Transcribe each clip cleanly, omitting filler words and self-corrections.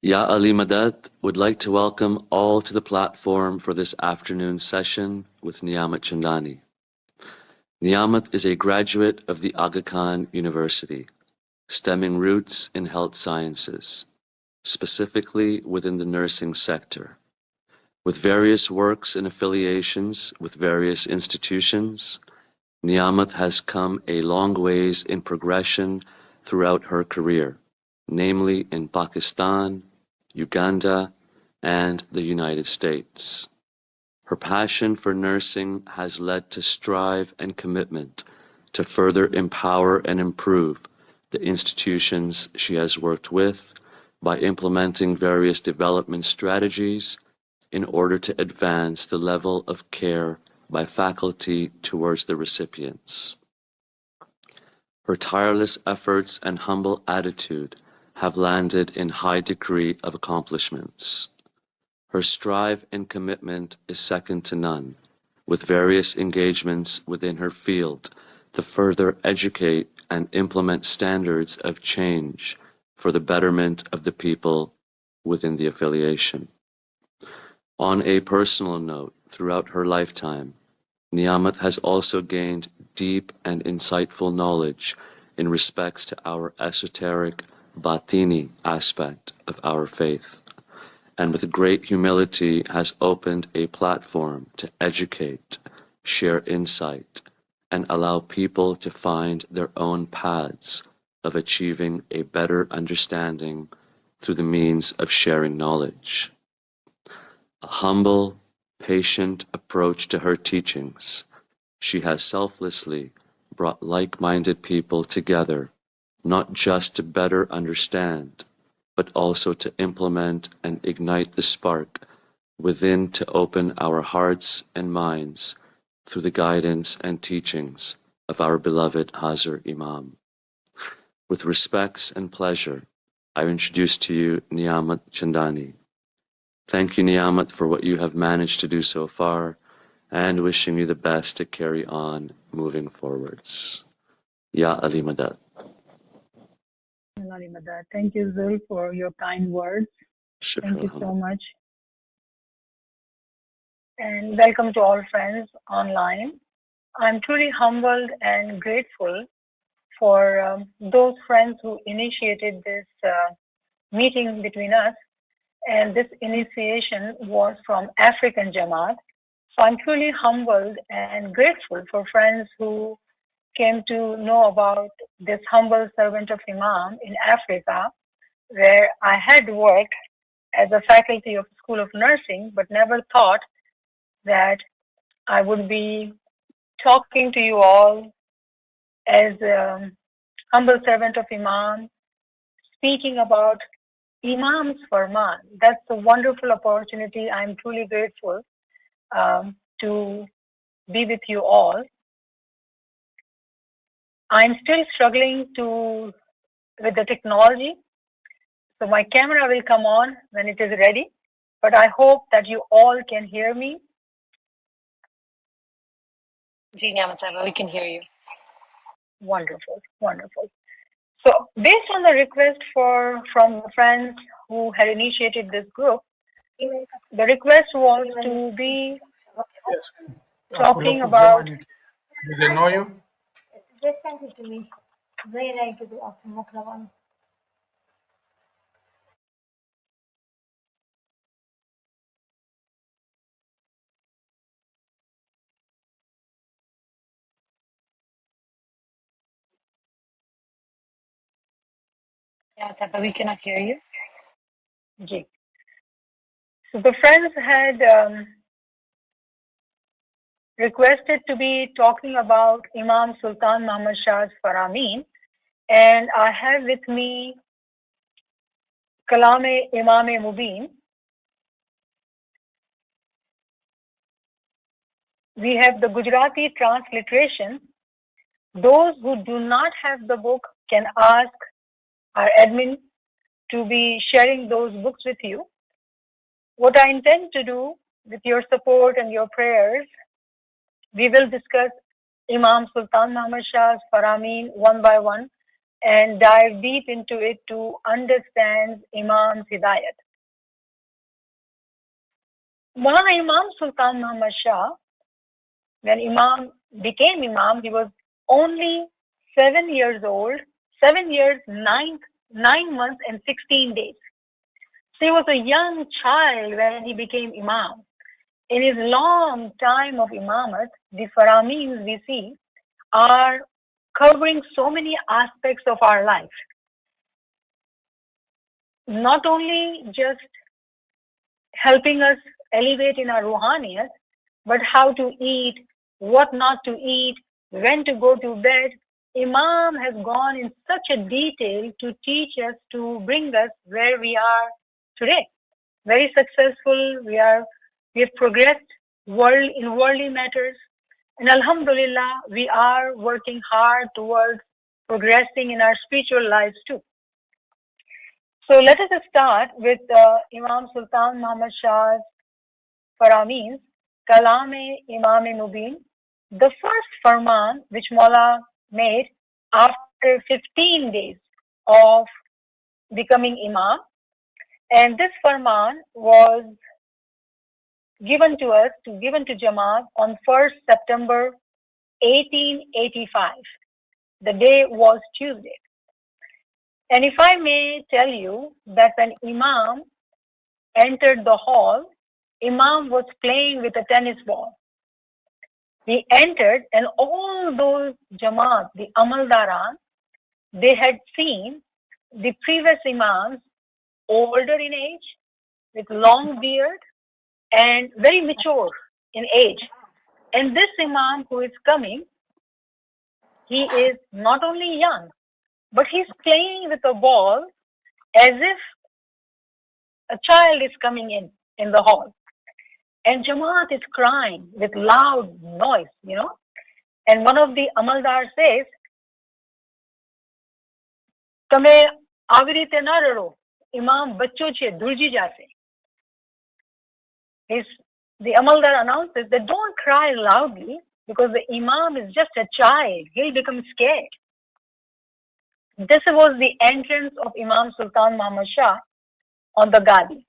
Ya Ali Madad would like to welcome all to the platform for this afternoon session with NIAMAT CHANDANI. NIAMAT is a graduate of the Aga Khan University, stemming roots in health sciences, specifically within the nursing sector. With various works and affiliations with various institutions, NIAMAT has come a long ways in progression throughout her career, namely in Pakistan, Uganda, and the United States. Her passion for nursing has led to strive and commitment to further empower and improve the institutions she has worked with by implementing various development strategies in order to advance the level of care by faculty towards the recipients. Her tireless efforts and humble attitude have landed in high degree of accomplishments. Her strive and commitment is second to none, with various engagements within her field to further educate and implement standards of change for the betterment of the people within the affiliation. On a personal note, throughout her lifetime, NIAMAT has also gained deep and insightful knowledge in respects to our esoteric Batini aspect of our faith, and with great humility has opened a platform to educate, share insight, and allow people to find their own paths of achieving a better understanding through the means of sharing knowledge. A humble, patient approach to her teachings, she has selflessly brought like-minded people together, not just to better understand, but also to implement and ignite the spark within to open our hearts and minds through the guidance and teachings of our beloved Hazar Imam. With respects and pleasure, I introduce to you NIAMAT CHANDANI. Thank you, NIAMAT, for what you have managed to do so far, and wishing you the best to carry on moving forwards. Ya Ali Madad. Thank you, Zul, for your kind words. Thank you so much. And welcome to all friends online. I'm truly humbled and grateful for those friends who initiated this meeting between us. And this initiation was from African Jamaat. So I'm truly humbled and grateful for friends who came to know about this humble servant of Imam in Africa, where I had worked as a faculty of School of Nursing, but never thought that I would be talking to you all as a humble servant of Imam, speaking about Imam's Farman. That's a wonderful opportunity. I'm truly grateful to be with you all. I'm still struggling with the technology, so my camera will come on when it is ready, but I hope that you all can hear me. Ji NIAMAT Sahaba, we can hear you. Wonderful, wonderful. So based on the request from the friends who had initiated this group, the request was to be talking about... Does it know you? Just send it to me. Where I do after Muklavan. NIAMAT Sahaba, we cannot hear you. Ji. So the friends had requested to be talking about Imam Sultan Muhammad Shah's Faraamin, and I have with me Kalame Imam Mubin. We have the Gujarati transliteration. Those who do not have the book can ask our admin to be sharing those books with you. What I intend to do with your support and your prayers, we will discuss Imam Sultan Muhammad Shah's Faraamin one by one, and dive deep into it to understand Imam's Hidayat. Maulana Imam Sultan Muhammad Shah, when Imam became Imam, he was only 7 years old, 7 years, 9 months and 16 days. So he was a young child when he became Imam. In his long time of Imamat, the Farameens we see are covering so many aspects of our life. Not only just helping us elevate in our ruhaniyat, but how to eat, what not to eat, when to go to bed. Imam has gone in such a detail to teach us, to bring us where we are today. Very successful. We have progressed in worldly matters. And Alhamdulillah, we are working hard towards progressing in our spiritual lives too. So let us start with Imam Sultan Muhammad Shah's Farameens, Kalam-e-Imam Mubin, the first Farman which Maula made after 15 days of becoming Imam. And this Farman was given to us, given to Jamaat on 1st September 1885. The day was Tuesday. And if I may tell you that when Imam entered the hall, Imam was playing with a tennis ball. He entered and all those Jamaat, the Amaldaran, they had seen the previous Imams older in age, with long beard and very mature in age. And this Imam who is coming, he is not only young, but he's playing with a ball as if a child is coming in the hall. And Jamaat is crying with loud noise, And one of the Amaldar says, Tame avirite na raro, Imam bachcho che durji jase. The Amaldar announces that don't cry loudly because the Imam is just a child. He'll become scared. This was the entrance of Imam Sultan Muhammad Shah on the Gadi.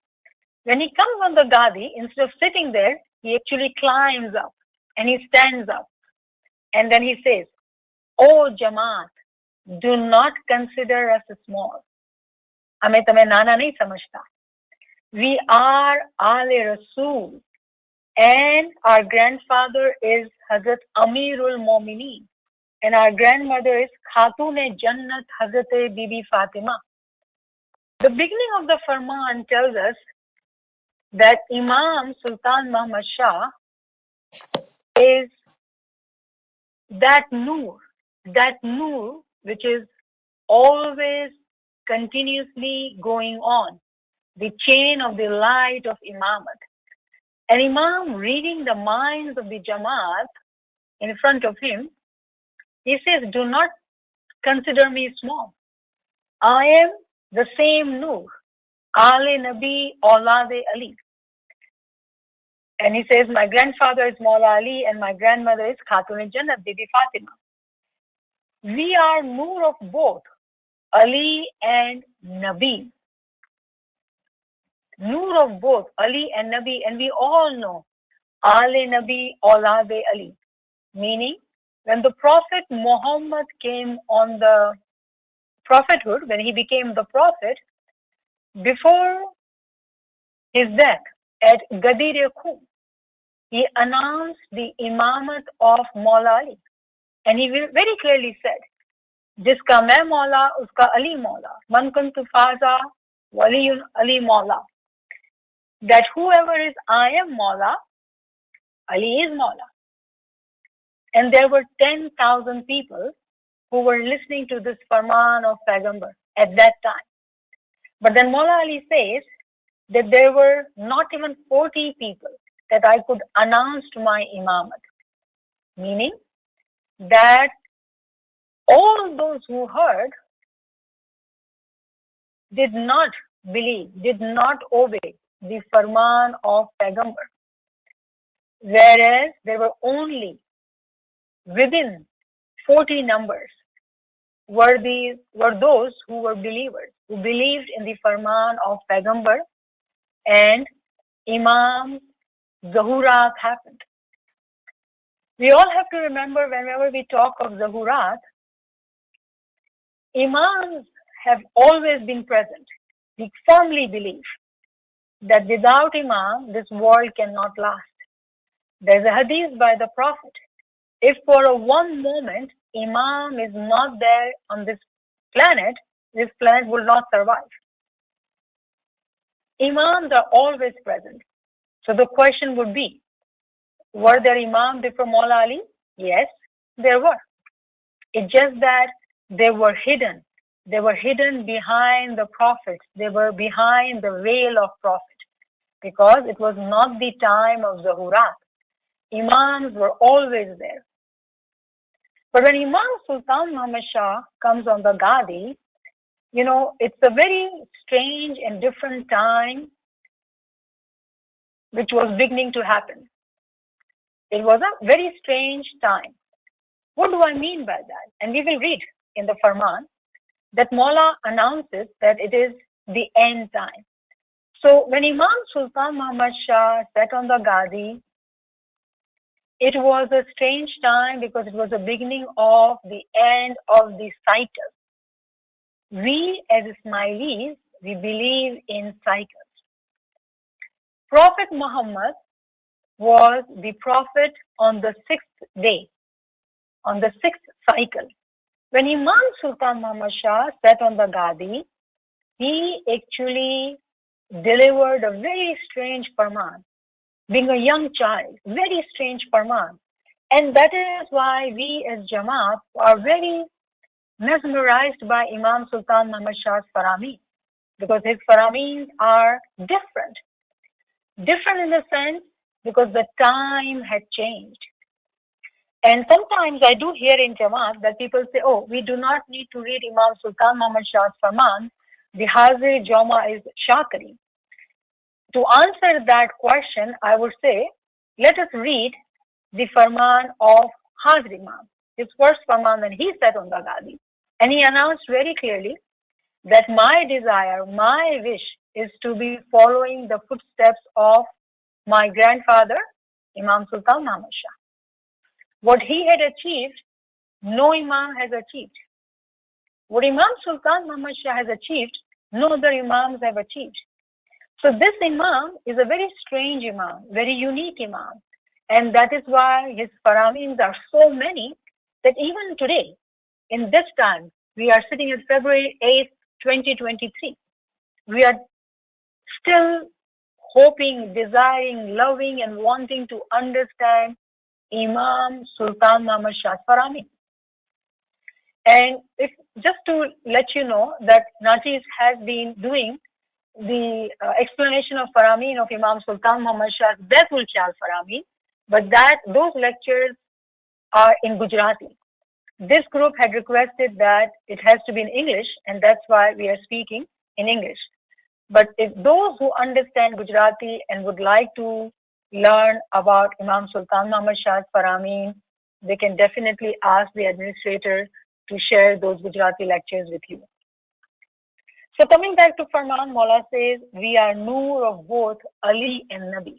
When he comes on the Gadi, instead of sitting there, he actually climbs up and he stands up. And then he says, "Oh Jamaat, do not consider us small. Hame tame nana nahi samajhta. We are Aale Rasool, and our grandfather is Hazrat Amirul Momineen, and our grandmother is Khatun-e Jannat Hazrat Bibi Fatima." The beginning of the Farman tells us that Imam Sultan Muhammad Shah is that nur which is always continuously going on, the chain of the light of Imamat. And Imam reading the minds of the Jamaat in front of him, he says, "Do not consider me small. I am the same nur, Ale Nabi Aulade Ali." And he says, "My grandfather is Maula Ali and my grandmother is Khatun Jannat Bibi Fatima. We are nur of both Ali and Nabi. Nur of both Ali and Nabi, and we all know Ale Nabi Aulade Ali." Meaning, when the Prophet Muhammad came on the prophethood, when he became the prophet, before his death at Gadir Khum, he announced the Imamat of Maula Ali. And he very clearly said, "Jiska main Maula, uska Ali Maula. Man kuntu faza, waliyun Ali Maula." That whoever is I am Maula, Ali is Maula. And there were 10,000 people who were listening to this Farman of Paigambar at that time. But then Maula Ali says that there were not even 40 people that I could announce to my Imamat. Meaning that all those who heard did not believe, did not obey the Farman of Paigambar. Whereas there were only within 40 numbers were those who were believers, who believed in the Farman of Paigambar, and Imam Zahurat happened. We all have to remember, whenever we talk of Zahurat, Imams have always been present. We firmly believe that without Imam, this world cannot last. There's a hadith by the Prophet. If for a one moment Imam is not there on this planet will not survive. Imams are always present. So the question would be, were there Imams before Maula Ali? Yes, there were. It's just that they were hidden. They were hidden behind the prophets. They were behind the veil of prophet, because it was not the time of Zahurat. Imams were always there. But when Imam Sultan Muhammad Shah comes on the Gadi, it's a very strange and different time which was beginning to happen. It was a very strange time. What do I mean by that? And we will read in the Farman that Maula announces that it is the end time. So when Imam Sultan Muhammad Shah sat on the Gadi, it was a strange time because it was the beginning of the end of the cycle. We as Ismailis, we believe in cycles. Prophet Muhammad was the prophet on the 6th day, on the 6th cycle. When Imam Sultan Muhammad Shah sat on the Gadi, he actually delivered a very strange Farman. Being a young child, very strange Farman. And that is why we as Jamaat are very mesmerized by Imam Sultan Muhammad Shah's Faramin, because his Faramins are different. Different in the sense because the time had changed. And sometimes I do hear in Jamaat that people say, oh, we do not need to read Imam Sultan Muhammad Shah's Farman. The Hazir Jama is Shakari. To answer that question, I would say, let us read the Farman of Hazir Imam, his first Farman when he sat on the Gadi. And he announced very clearly that my desire, my wish is to be following the footsteps of my grandfather, Imam Sultan Muhammad Shah. What he had achieved, no Imam has achieved. What Imam Sultan Muhammad Shah has achieved, no other Imams have achieved. So this Imam is a very strange Imam, very unique Imam. And that is why his Faramins are so many that even today, in this time, we are sitting at February 8th, 2023. We are still hoping, desiring, loving, and wanting to understand Imam Sultan Muhammad Shah's Faramin. And if just to let you know that Natis has been doing the explanation of Faramin of Imam Sultan Muhammad Shah's Baitul Khayal Faramin, but those lectures are in Gujarati. This group had requested that it has to be in English, and that's why we are speaking in English. But if those who understand Gujarati and would like to learn about Imam Sultan Muhammad Shah's Faramin, they can definitely ask the administrator to share those Gujarati lectures with you. So coming back to Farman, Maula says, we are Noor of both Ali and Nabi.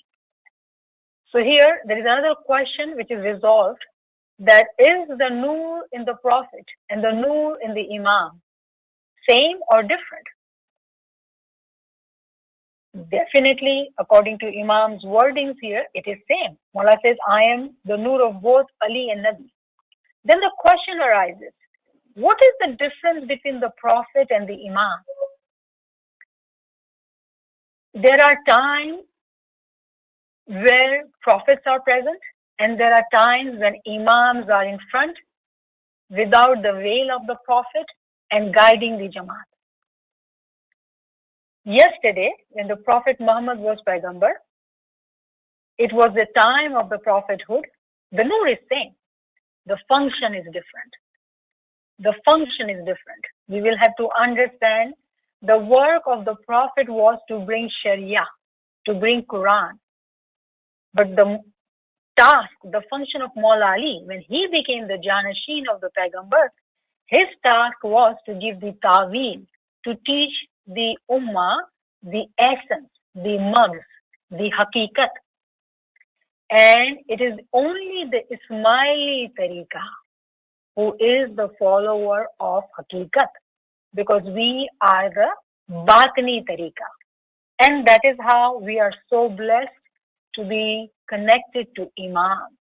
So here, there is another question which is resolved, that is the Noor in the Prophet and the Noor in the Imam same or different? Definitely, according to Imam's wordings here, it is same. Maula says, I am the Noor of both Ali and Nabi. Then the question arises, what is the difference between the Prophet and the Imam? There are times where prophets are present, and there are times when Imams are in front without the veil of the Prophet and guiding the Jamaat. Yesterday, when the Prophet Muhammad was Paigambar, it was the time of the prophethood. The Noor is same. The function is different. The function is different. We will have to understand the work of the Prophet was to bring Sharia, to bring Quran. But the task, the function of Maula Ali, when he became the Janashin of the Paigambar, His task was to give the ta'wil, to teach the ummah the essence, the maghz, the haqiqat. And it is only the Ismaili tariqa who is the follower of haqiqat, because we are the batini tariqa. And that is how we are so blessed to be connected to Imam.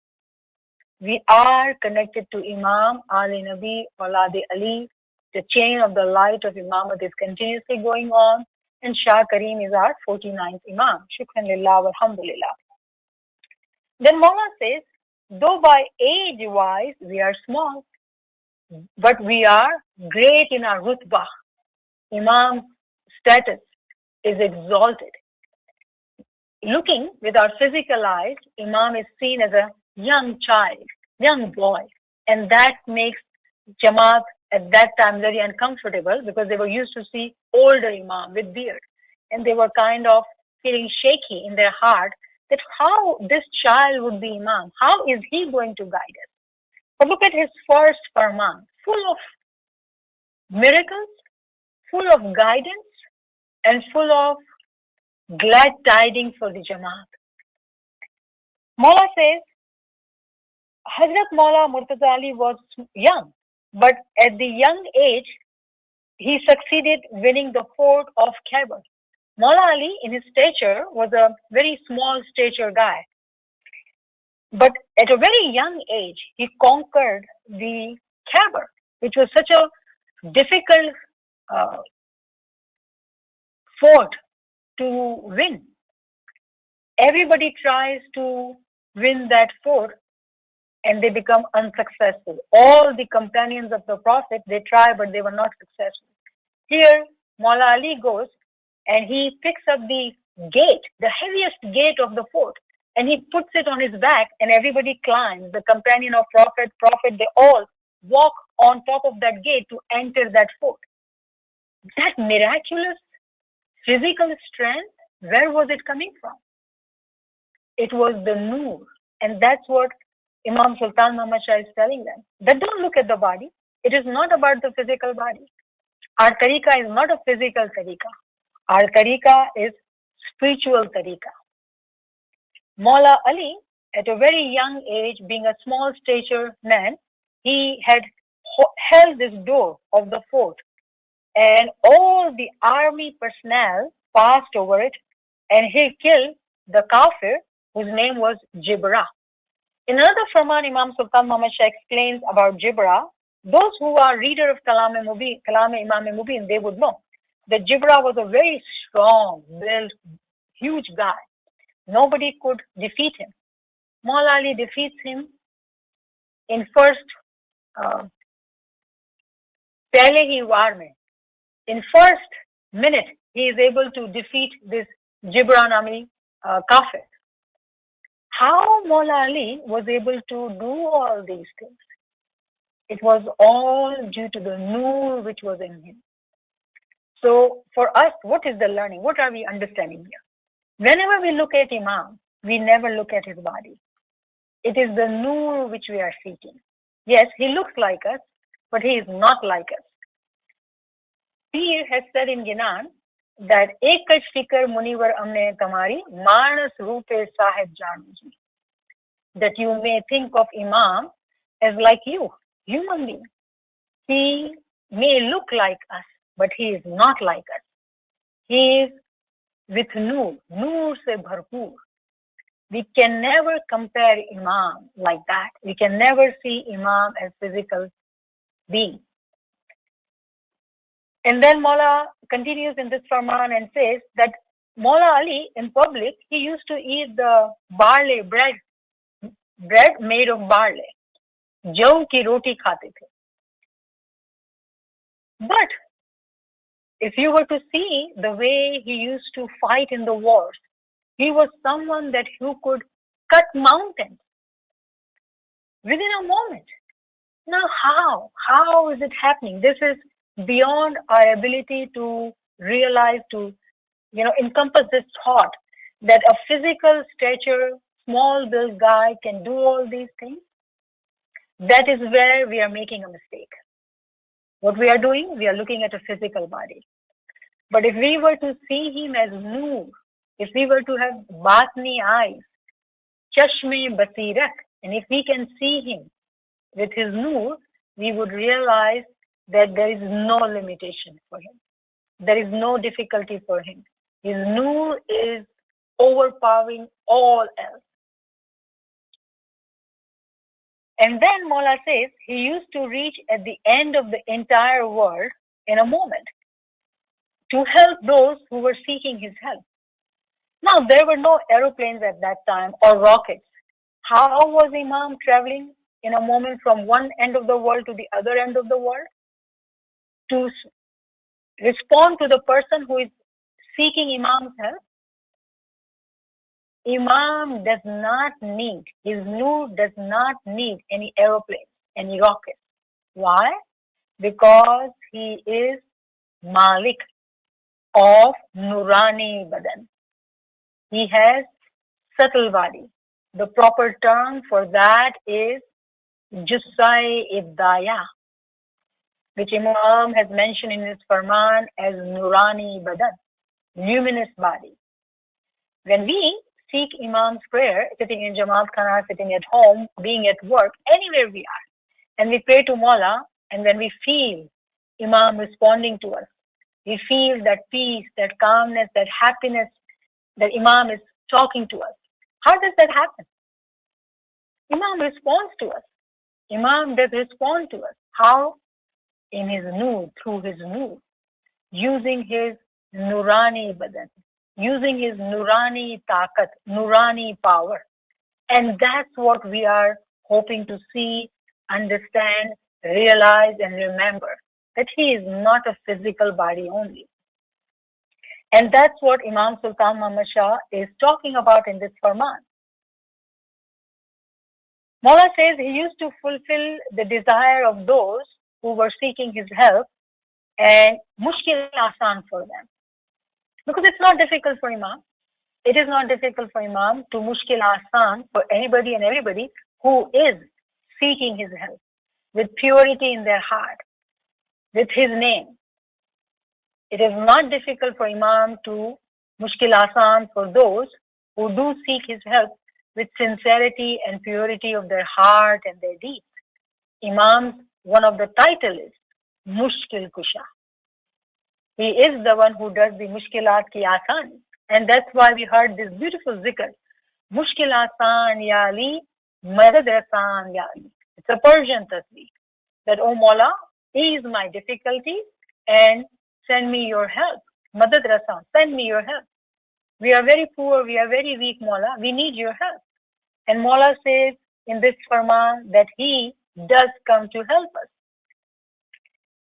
We are connected to Imam, Ali Nabi, Aulad Ali. The chain of the light of Imamat is continuously going on. And Shah Kareem is our 49th Imam. Shukran lillah walhamdulillah. Then Mawla says, though by age-wise we are small, but we are great in our rutbah. Imam's status is exalted. Looking with our physical eyes, Imam is seen as a young child, young boy. And that makes Jamaat at that time very uncomfortable, because they were used to see older Imam with beard. And they were kind of feeling shaky in their heart that how this child would be Imam. How is he going to guide us? But look at his first Farman, full of miracles, full of guidance, and full of glad tidings for the Jamaat. Mawla says, Hazrat Mawla Murtaza Ali was young, but at the young age, he succeeded winning the fort of Khyber. Mawla Ali, in his stature, was a very small stature guy. But at a very young age, he conquered the Khyber, which was such a difficult fort to win. Everybody tries to win that fort and they become unsuccessful. All the companions of the Prophet, they try, but they were not successful. Here, Mawla Ali goes and he picks up the gate, the heaviest gate of the fort, and he puts it on his back, and everybody climbs. The companion of Prophet, they all walk on top of that gate to enter that fort. That miraculous physical strength, where was it coming from? It was the Noor. And that's what Imam Sultan Muhammad Shah is telling them. That don't look at the body. It is not about the physical body. Our tariqah is not a physical tariqah. Our tariqah is spiritual tariqah. Mawla Ali, at a very young age, being a small stature man, he had held this door of the fort, and all the army personnel passed over it, and he killed the kafir whose name was Jibra. In another Farman, Imam Sultan Muhammad Shah explains about Jibra. Those who are reader of Kalam-e-Imam Mubin, they would know that Jibra was a very strong, built, huge guy. Nobody could defeat him. Mawla Ali defeats him in first pehle hi war mein. In first minute, he is able to defeat this Jibra Nami kafir. How Mawla Ali was able to do all these things? It was all due to the Noor which was in him. So for us, what is the learning? What are we understanding here? Whenever we look at Imam, we never look at his body. It is the Noor which we are seeking. Yes, he looks like us, but he is not like us. Peer has said in Ginan that Ekaj fikar munivar amne tamari manas rupe sahib januji. That you may think of Imam as like you, human being. He may look like us, but he is not like us. He is with Noor se bharpoor. We can never compare Imam like that. We can never see Imam as physical being. And then Mawla continues in this Farman and says that Mawla Ali in public, he used to eat the barley bread made of barley. Jaw ki roti khate the. But if you were to see the way he used to fight in the wars, he was someone that who could cut mountains within a moment. Now how? How is it happening? This is beyond our ability to realize, to encompass this thought that a physical stature, small built guy can do all these things. That is where we are making a mistake. What we are doing, we are looking at a physical body. But if we were to see him as Noor, if we were to have Batni eyes, Chashme Basirak, and if we can see him with his Noor, we would realize that there is no limitation for him. There is no difficulty for him. His Noor is overpowering all else. And then Mola says he used to reach at the end of the entire world in a moment to help those who were seeking his help. Now, there were no aeroplanes at that time or rockets. How was Imam traveling in a moment from one end of the world to the other end of the world? To respond to the person who is seeking Imam's help? Imam does not need, his Noor does not need any aeroplane, any rocket. Why? Because he is Malik of Nurani Badan. He has subtle body. The proper term for that is Jussai Ibdaya, which Imam has mentioned in his Farman as Nurani Badan, luminous body. When we seek Imam's prayer, sitting in Jamaat Khana, sitting at home, being at work, anywhere we are, and we pray to Mawla, and when we feel Imam responding to us, we feel that peace, that calmness, that happiness, that Imam is talking to us. How does that happen? Imam responds to us. Imam does respond to us. How? In his Noor, through his Noor, using his Nurani Badan, using his Nurani Taqat, Nurani power. And that's what we are hoping to see, understand, realize, and remember, that he is not a physical body only. And that's what Imam Sultan Muhammad Shah is talking about in this Farman. Mawla says he used to fulfill the desire of those who were seeking his help and mushkil asan for them. Because it's not difficult for Imam. It is not difficult for Imam to mushkil asan for anybody and everybody who is seeking his help with purity in their heart, with his name. It is not difficult for Imam to mushkil asan for those who do seek his help with sincerity and purity of their heart and their deeds. Imam's one of the title is Mushkil Kusha. He is the one who does the mushkilat ki asan. And that's why we heard this beautiful zikr. Mushkil asan ya Ali, madad asan ya Ali. It's a Persian tasbih. That, oh Mawla, ease my difficulty and send me your help. Madad asan, send me your help. We are very poor, we are very weak, Mawla. We need your help. And Mawla says in this Farman that he does come to help us.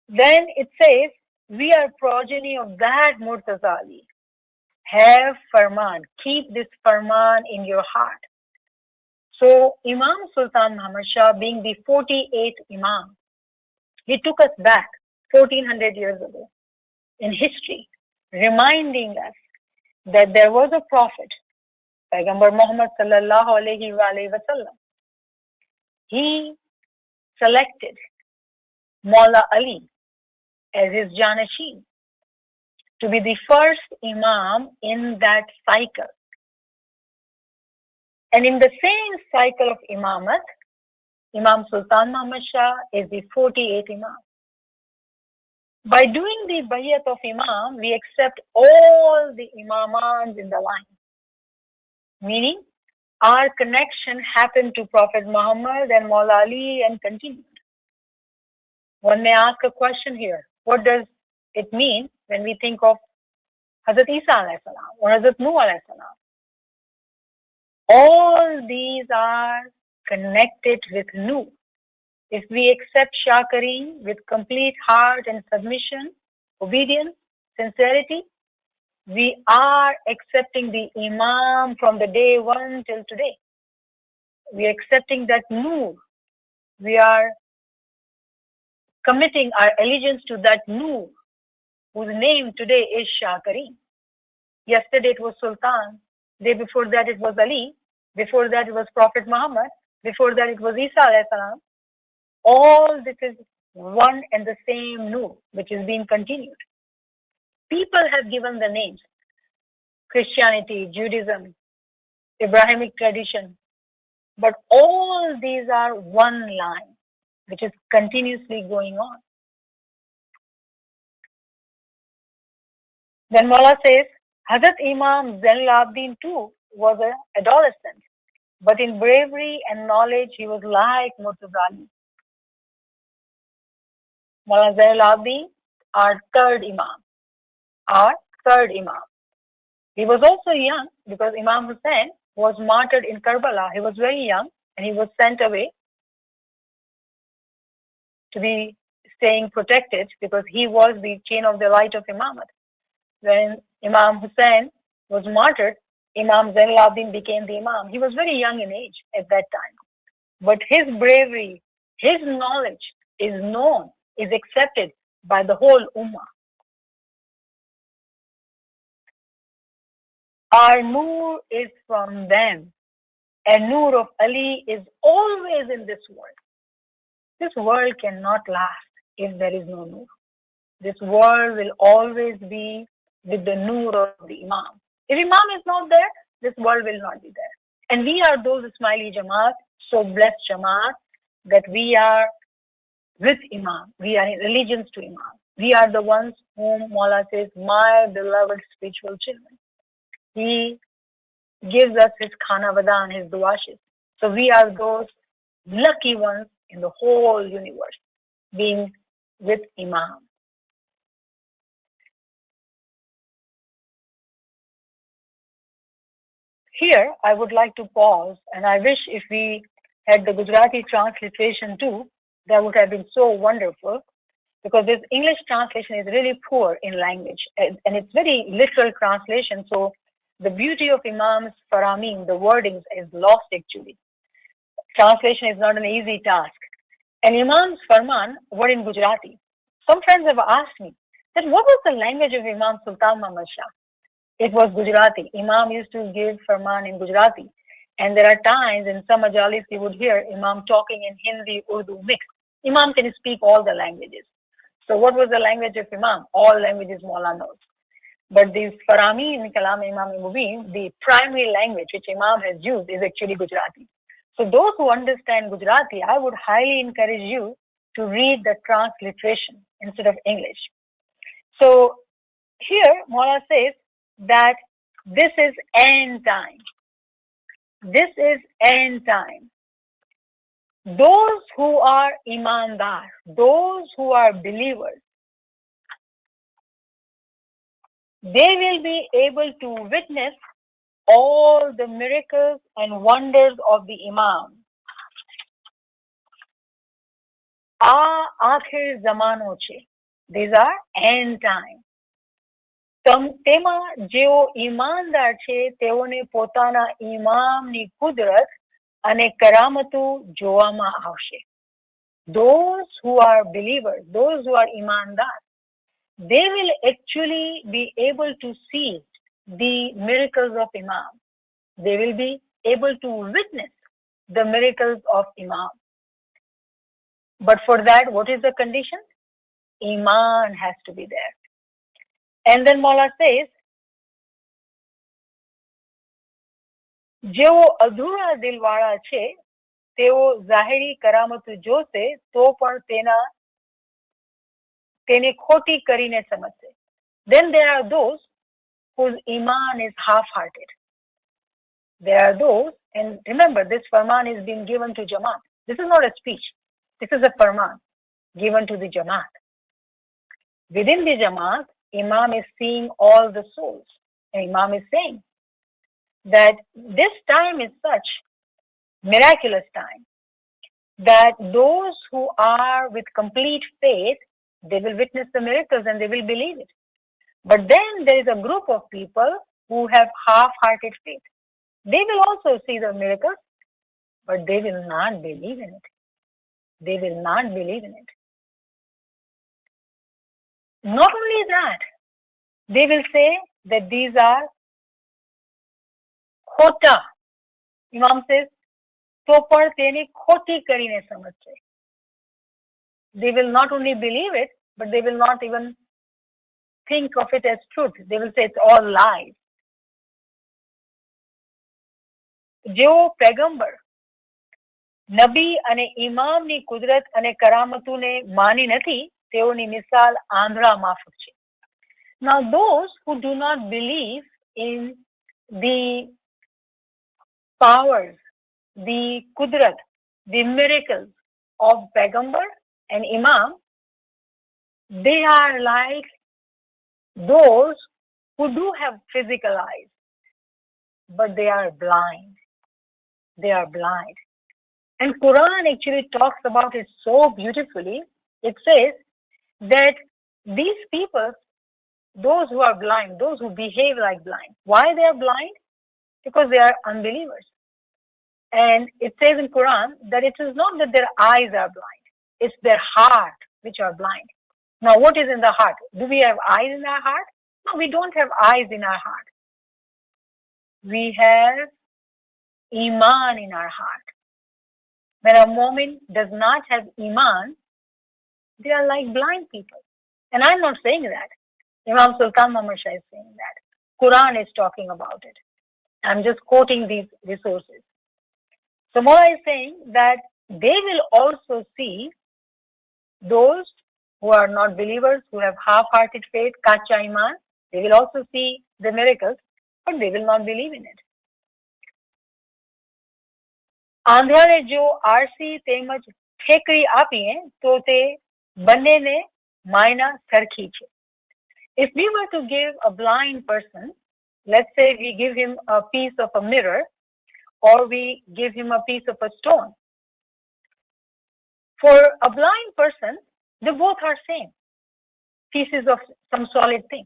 Then it says, we are progeny of that Murtaza Ali. Have Farman. Keep this Farman in your heart. So Imam Sultan Muhammad Shah, being the 48th Imam, he took us back 1400 years ago in history, reminding us that there was a prophet, Paigambar Muhammad sallallahu alayhi wa sallam. He selected Mawla Ali as his Janasheen to be the first Imam in that cycle. And in the same cycle of Imamat, Imam Sultan Muhammad Shah is the 48th Imam. By doing the Bayat of Imam, we accept all the Imamans in the line. Meaning, our connection happened to Prophet Muhammad and Mawla Ali and continued. One may ask a question here. What does it mean when we think of Hazrat Isa alayhi salam or Hazrat Nuh alayhi salam? All these are connected with Nuh. If we accept Shah Kareem with complete heart and submission, obedience, sincerity, we are accepting the Imam from the day one till today. We are accepting that Noor. We are committing our allegiance to that Noor, whose name today is Shah Kareem. Yesterday it was Sultan. Day before that it was Ali. Before that it was Prophet Muhammad. Before that it was Isa alayhi salam. All this is one and the same Noor, which is being continued. People have given the names: Christianity, Judaism, Abrahamic tradition, but all these are one line, which is continuously going on. Then Mullah says, Hazrat Imam Zainul Abidin too was an adolescent, but in bravery and knowledge he was like Murtaza Ali. Mullah Zainul Abidin, our third Imam. He was also young because Imam Hussain was martyred in Karbala. He was very young and he was sent away to be staying protected because he was the chain of the right of Imamat. When Imam Hussain was martyred, Imam Zainul Abidin became the Imam. He was very young in age at that time. But his bravery, his knowledge is known, is accepted by the whole Ummah. Our Noor is from them, and Noor of Ali is always in this world. This world cannot last if there is no Noor. This world will always be with the Noor of the Imam. If Imam is not there, this world will not be there. And we are those Ismaili Jamaat, so blessed Jamaat, that we are with Imam. We are in allegiance to Imam. We are the ones whom Mawla says, my beloved spiritual children. He gives us his khana vadan, his duashes. So we are those lucky ones in the whole universe, being with Imam. Here, I would like to pause, and I wish if we had the Gujarati transliteration too, that would have been so wonderful, because this English translation is really poor in language, and it's very literal translation, so the beauty of Imam's Farman, the wordings, is lost actually. Translation is not an easy task. And Imam's Farman were in Gujarati. Some friends have asked me that what was the language of Imam Sultan Muhammad Shah? It was Gujarati. Imam used to give Farman in Gujarati. And there are times in some majalis you would hear Imam talking in Hindi, Urdu mixed. Imam can speak all the languages. So what was the language of Imam? All languages Mawla knows. But this Farami in Kalam Imam Mubin, the primary language which Imam has used is actually Gujarati. So those who understand Gujarati, I would highly encourage you to read the transliteration instead of English. So here Mawla says that this is end time. This is end time. Those who are imandar, those who are believers, they will be able to witness all the miracles and wonders of the Imam. Aakhir zamano છે. These are end time. તેમાં જેઓ ઈમાનદાર છે તેઓને પોતાના ઇમામની કુદરત અને કરામતો જોવામાં આવશે. Those who are believers, those who are imandar, they will actually be able to see the miracles of Imam. They will be able to witness the miracles of Imam. But for that, what is the condition? Iman has to be there. And then Mawla says, જેઓ અધૂરા દિલવાળા છે તેઓ ઝાહેરી કરામત જોશે તો પણ તેને ખોટી કરીને સમજશે. Then there are those whose iman is half-hearted. There are those, and remember, this Farman is being given to Jamaat. This is not a speech. This is a Farman given to the Jamaat. Within the Jamaat, Imam is seeing all the souls. And Imam is saying that this time is such miraculous time that those who are with complete faith, they will witness the miracles and they will believe it. But then there is a group of people who have half-hearted faith. They will also see the miracles, but they will not believe in it. They will not believe in it. Not only that, they will say that these are khota. Imam says, તો પણ તેની ખોટી કરીને સમજશે. They will not only believe it, but they will not even think of it as truth. They will say it's all lies. જેઓ પેગમ્બર નબી અને ઇમામની કુદરત અને કરામતુને માની નથી તેઓની મિસાલ આંધળા માફક છે. Now those who do not believe in the powers, the kudrat, the miracles of Paigambar and Imam, they are like those who do have physical eyes, but they are blind. They are blind. And Quran actually talks about it so beautifully. It says that these people, those who are blind, those who behave like blind, why they are blind? Because they are unbelievers. And it says in Quran that it is not that their eyes are blind, it's their heart which are blind. Now what is in the heart? Do we have eyes in our heart? No, we don't have eyes in our heart. We have Iman in our heart. When a mu'min does not have Iman, they are like blind people. And I'm not saying that. Imam Sultan Muhammad Shah is saying that. Quran is talking about it. I'm just quoting these resources. So Mullah is saying that they will also see those who are not believers, who have half-hearted faith, kacha iman. They will also see the miracles, but they will not believe in it. આંધળાને જો RC તેમજ ઠેકડી આપીએ તો તે બંનેને માયના સરખી છે. If we were to give a blind person, let's say we give him a piece of a mirror or we give him a piece of a stone. For a blind person, they both are same, pieces of some solid thing.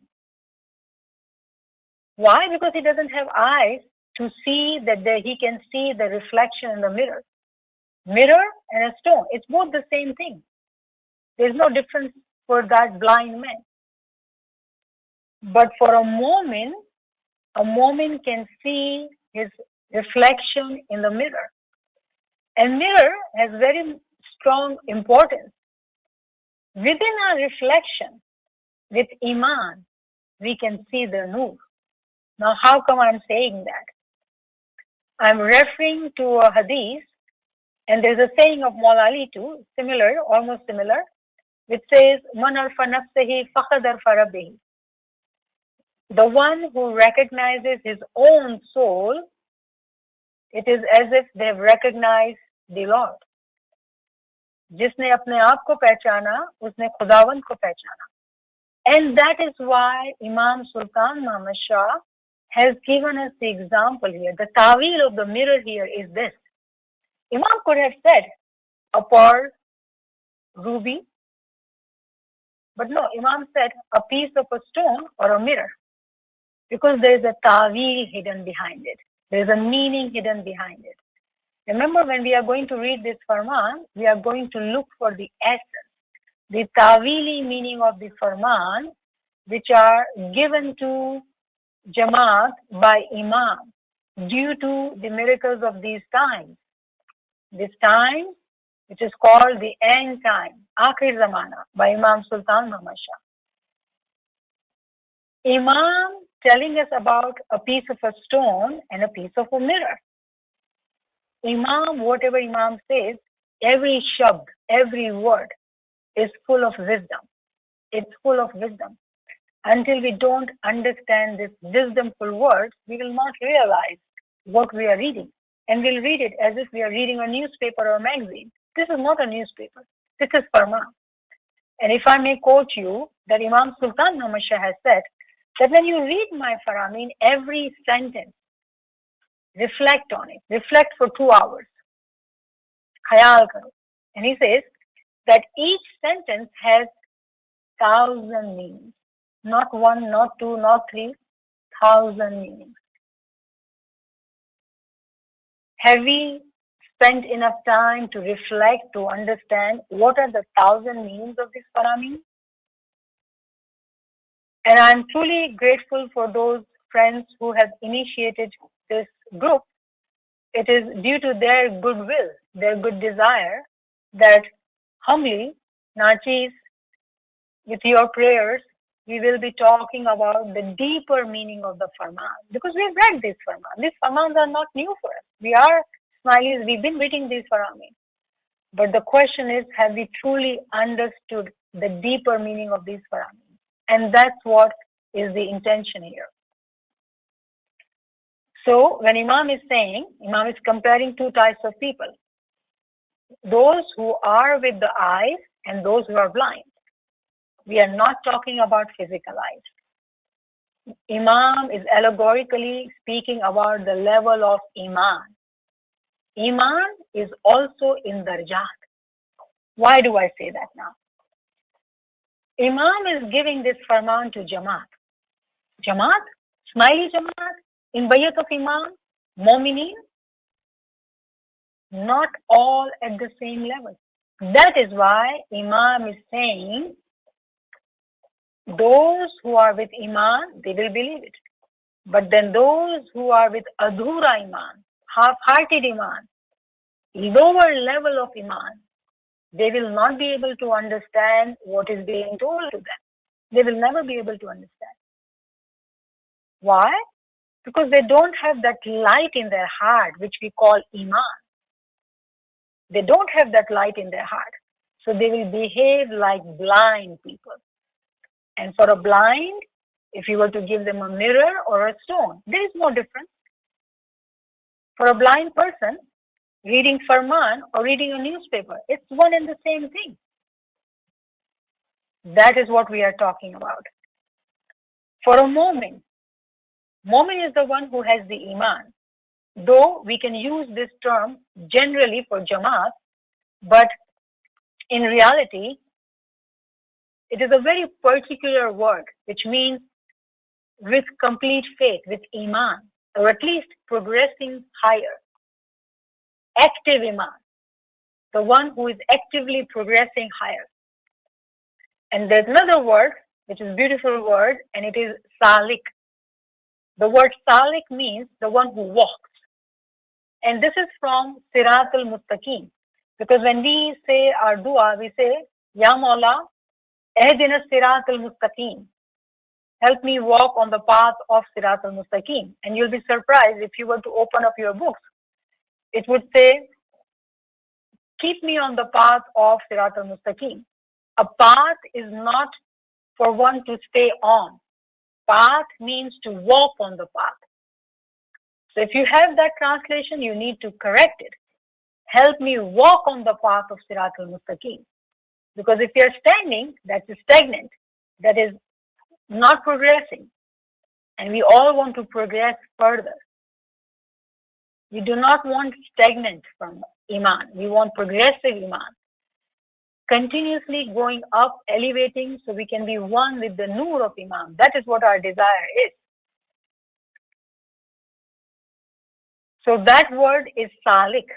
Why? Because he doesn't have eyes to see that he can see the reflection in the mirror. Mirror and a stone, it's both the same thing. There's no difference for that blind man. But for a moment can see his reflection in the mirror. And mirror has very strong importance. Within our reflection, with Iman, we can see the Nur. Now, how come I'm saying that? I'm referring to a hadith, and there's a saying of Maula Ali too, similar, almost similar, which says, Man arfa nafsahi faqad arfa rabbihi. The one who recognizes his own soul, it is as if they have recognized the Lord. जिसने अपने आप को पहचाना, उसने खुदावंद को पहचाना. And that is why Imam Sultan Muhammad Shah has given us the example here. The tawil of the mirror here is this. Imam could have said a pearl, ruby, but no, Imam said a piece of a stone or a mirror, because there is a tawil hidden behind it. There is a meaning hidden behind it. Remember, when we are going to read this Farman, we are going to look for the essence, the tawili meaning of the Farman, which are given to Jamaat by Imam due to the miracles of these times. This time, which is called the end time, Akhir Zamana, by Imam Sultan Muhammad Shah. Imam telling us about a piece of a stone and a piece of a mirror. Imam, whatever Imam says, every shabd, every word is full of wisdom. It's full of wisdom. Until we don't understand this wisdomful words, we will not realize what we are reading. And we'll read it as if we are reading a newspaper or a magazine. This is not a newspaper. This is Farman. And if I may quote you, that Imam Sultan Muhammad Shah has said, that when you read my Faramin, every sentence, reflect on it. Reflect for 2 hours. Khayal karo. And he says that each sentence has 1,000 meanings. Not 1, not 2, not 3, 1,000 meanings. Have we spent enough time to reflect, to understand what are the 1,000 meanings of this Faramin? And I'm truly grateful for those friends who have initiated this group. It is due to their goodwill, their good desire, that humbly Nachis, with your prayers, we will be talking about the deeper meaning of the Farman. Because we've read this Farman. These Farmans are not new for us. We are Smileys, we've been reading these Farman. But the question is, have we truly understood the deeper meaning of these Farman? And that's what is the intention here. So when Imam is saying, Imam is comparing two types of people. Those who are with the eyes and those who are blind. We are not talking about physical eyes. Imam is allegorically speaking about the level of Iman. Iman is also in darjat. Why do I say that now? Imam is giving this farman to Jamaat. Jamaat? Smiley Jamaat? In Bayat of Imam? Momineen? Not all at the same level. That is why Imam is saying, those who are with Iman, they will believe it. But then those who are with Adhura Iman, half-hearted Iman, lower level of Iman, they will not be able to understand what is being told to them. They will never be able to understand. Why? Because they don't have that light in their heart, which we call Iman. They don't have that light in their heart. So they will behave like blind people. And for a blind, if you were to give them a mirror or a stone, there is no difference. For a blind person, reading Farman or reading a newspaper, it's one and the same thing. That is what we are talking about. For a Mu'min is the one who has the Iman. Though we can use this term generally for Jamaat, but in reality, it is a very particular word, which means with complete faith, with Iman, or at least progressing higher. Active Iman, the one who is actively progressing higher. And there's another word, which is a beautiful word, and it is Salik. The word Salik means the one who walks. And this is from Sirat al-Mustaqim. Because when we say our dua, we say, Ya Mawla, Ehdina Sirat al-Mustaqim. Help me walk on the path of Sirat al-Mustaqim. And you'll be surprised if you were to open up your books. It would say, keep me on the path of Sirat al-Mustaqim. A path is not for one to stay on. Path means to walk on the path. So if you have that translation, you need to correct it. Help me walk on the path of Sirat al-Mustaqim. Because if you're standing, that's stagnant. That is not progressing. And we all want to progress further. We do not want stagnant from Iman. We want progressive Iman. Continuously going up, elevating, so we can be one with the Noor of Iman. That is what our desire is. So that word is Salik.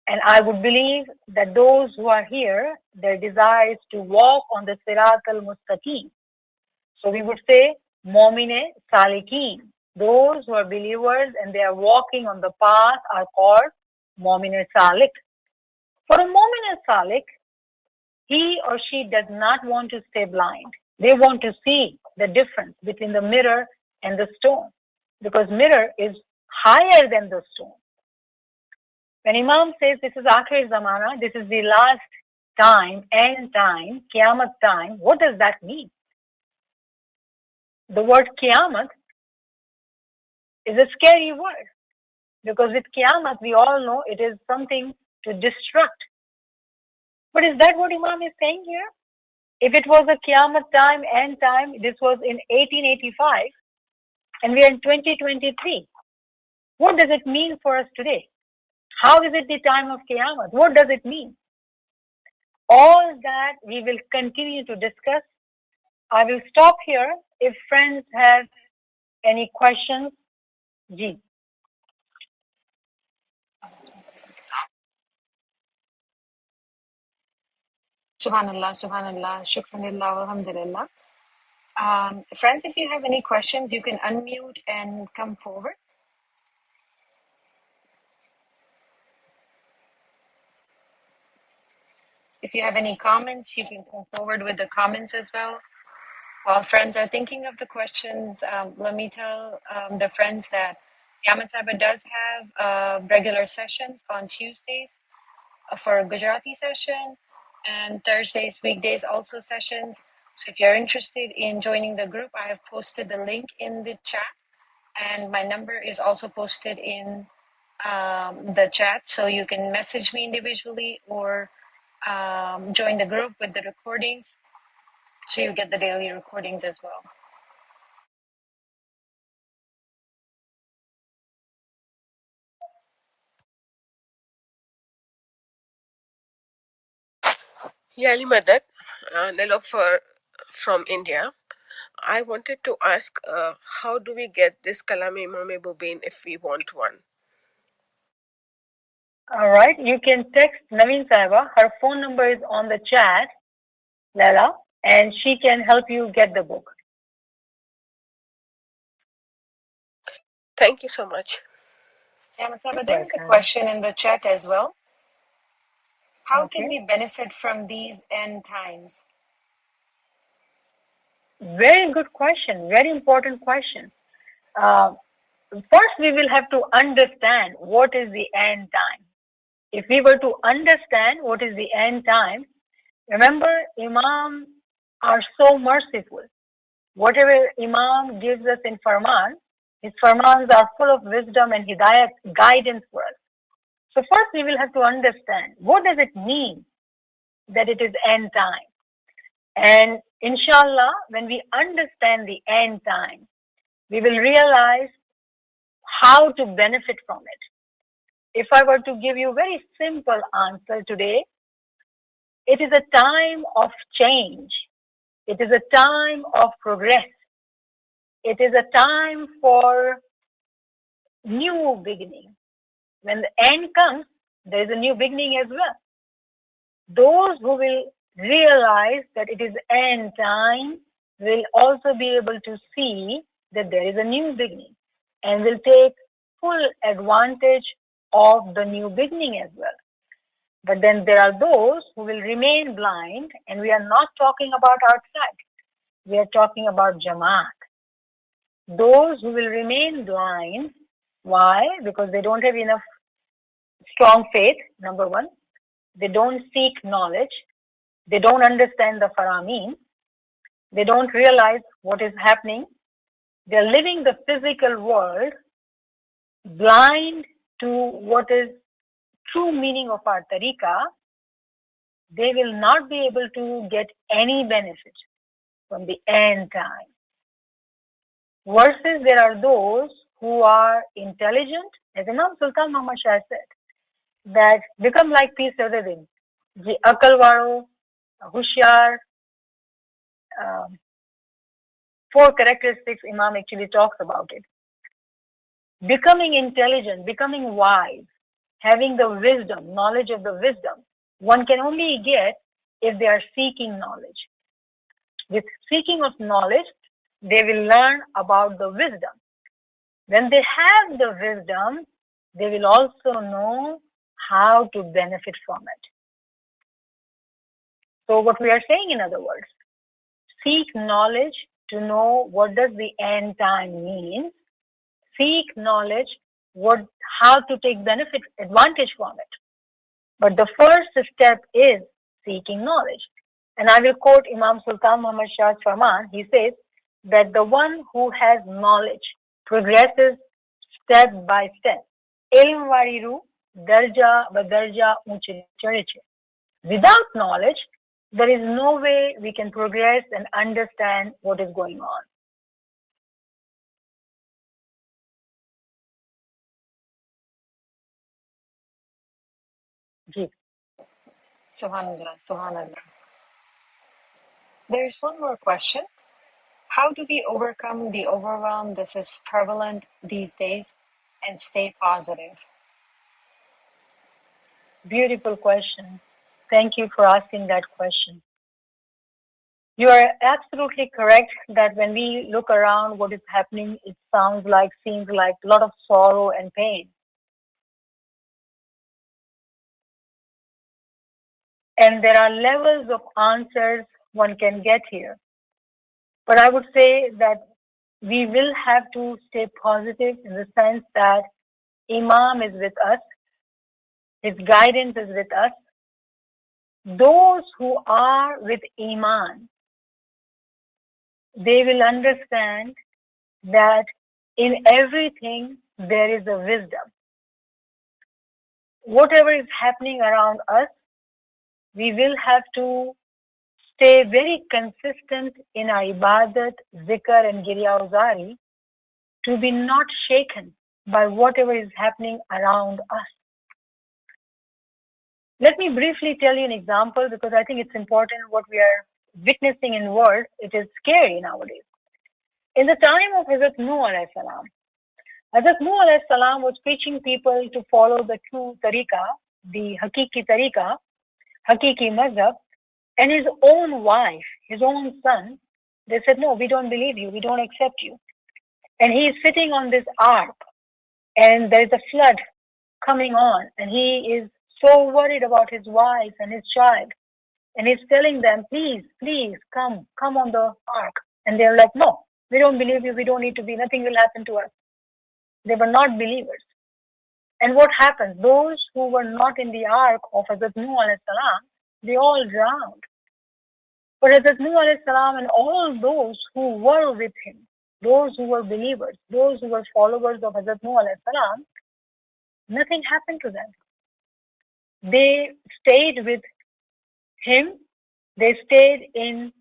And I would believe that those who are here, their desire is to walk on the Sirat al-Mustaqim. So we would say, Mu'mine Salikin. Those who are believers and they are walking on the path are called Mu'mine Salik. For a Mu'mine Salik, he or she does not want to stay blind. They want to see the difference between the mirror and the stone. Because mirror is higher than the stone. When Imam says this is Akhir Zamana, this is the last time, end time, Qiyamah time, what does that mean? The word Qiyamah is a scary word. Because with Qiyamah, we all know it is something to destruct. But is that what Imam is saying here? If it was a Qiyamah time, end time, this was in 1885, and we are in 2023. What does it mean for us today? How is it the time of Qiyamah? What does it mean? All that we will continue to discuss. I will stop here. If friends have any questions, Ji. Subhanallah, Subhanallah, Shukranillah, Alhamdulillah. Friends, if you have any questions, you can unmute and come forward. If you have any comments, you can come forward with the comments as well. While friends are thinking of the questions, let me tell the friends that NIAMAT does have regular sessions on Tuesdays for Gujarati session, and Thursdays, weekdays also sessions. So if you're interested in joining the group, I have posted the link in the chat, and my number is also posted in the chat, so you can message me individually or join the group with the recordings, so you get the daily recordings as well. Yeah, Ali Madad, Nilofer from India. I wanted to ask, how do we get this Kalame Imam Mubin if we want one? All right, you can text Naveen Sahiba. Her phone number is on the chat, Lala, and she can help you get the book. Thank you so much. Yeah, Mataba, there is a question in the chat as well. How can we benefit from these end times? Very good question. Very important question. First, we will have to understand what is the end time. If we were to understand what is the end time, remember, Imam are so merciful. Whatever Imam gives us in Farman, his Farmans are full of wisdom and hidayat, guidance for us. So first we will have to understand, what does it mean that it is end time? And inshallah, when we understand the end time, we will realize how to benefit from it. If I were to give you a very simple answer today, it is a time of change. It is a time of progress. It is a time for new beginning. When the end comes, there is a new beginning as well. Those who will realize that it is end time will also be able to see that there is a new beginning and will take full advantage of the new beginning as well. But then there are those who will remain blind, and we are not talking about outside. We are talking about Jamaat. Those who will remain blind, why? Because they don't have enough strong faith, number one. They don't seek knowledge. They don't understand the Faramin. They don't realize what is happening. They're living the physical world blind to what is true meaning of our tariqah. They will not be able to get any benefit from the end time. Versus there are those who are intelligent, as Imam Sultan Muhammad Shah said, that become like Peace Din. The akal waro, Hushiyar, 4 characteristics Imam actually talks about it. Becoming intelligent, becoming wise, having the wisdom, knowledge of the wisdom, one can only get if they are seeking knowledge. With seeking of knowledge, they will learn about the wisdom. When they have the wisdom, they will also know how to benefit from it. So what we are saying, in other words, seek knowledge to know what does the end time mean. Seek knowledge how to take benefit, advantage from it. But the first step is seeking knowledge. And I will quote Imam Sultan Muhammad Shah's Farman. He says that the one who has knowledge progresses step by step. Ilm variru darja ba darja unche chadiche. Without knowledge, there is no way we can progress and understand what is going on. Ji. Subhanallah, Subhanallah. There's one more question. How do we overcome the overwhelm that is prevalent these days and stay positive? Beautiful question. Thank you for asking that question. You are absolutely correct that when we look around what is happening, it seems like a lot of sorrow and pain. And there are levels of answers one can get here. But I would say that we will have to stay positive in the sense that Imam is with us, his guidance is with us. Those who are with Iman, they will understand that in everything there is a wisdom. Whatever is happening around us, we will have to stay very consistent in our ibadat, zikr and girya-uzari to be not shaken by whatever is happening around us. Let me briefly tell you an example because I think it's important what we are witnessing in the world. It is scary nowadays. In the time of Hazrat Nuh alayhi salam, Hazrat Nuh alayhi salam was preaching people to follow the true tariqa, the hakiki tariqa, hakiki mazhab, and his own wife, his own son, they said, no, we don't believe you, we don't accept you. And he is sitting on this ark, and there is a flood coming on, and he is so worried about his wife and his child. And he's telling them, please, please, come on the ark. And they're like, no, we don't believe you, we don't need to be, nothing will happen to us. They were not believers. And what happened? Those who were not in the ark of Hazrat Nuh alayhi salam, they all drowned. But Hazrat Nuh alayhi salam and all those who were with him, those who were believers, those who were followers of Hazrat Nuh alayhi salam, nothing happened to them. They stayed with him, they stayed in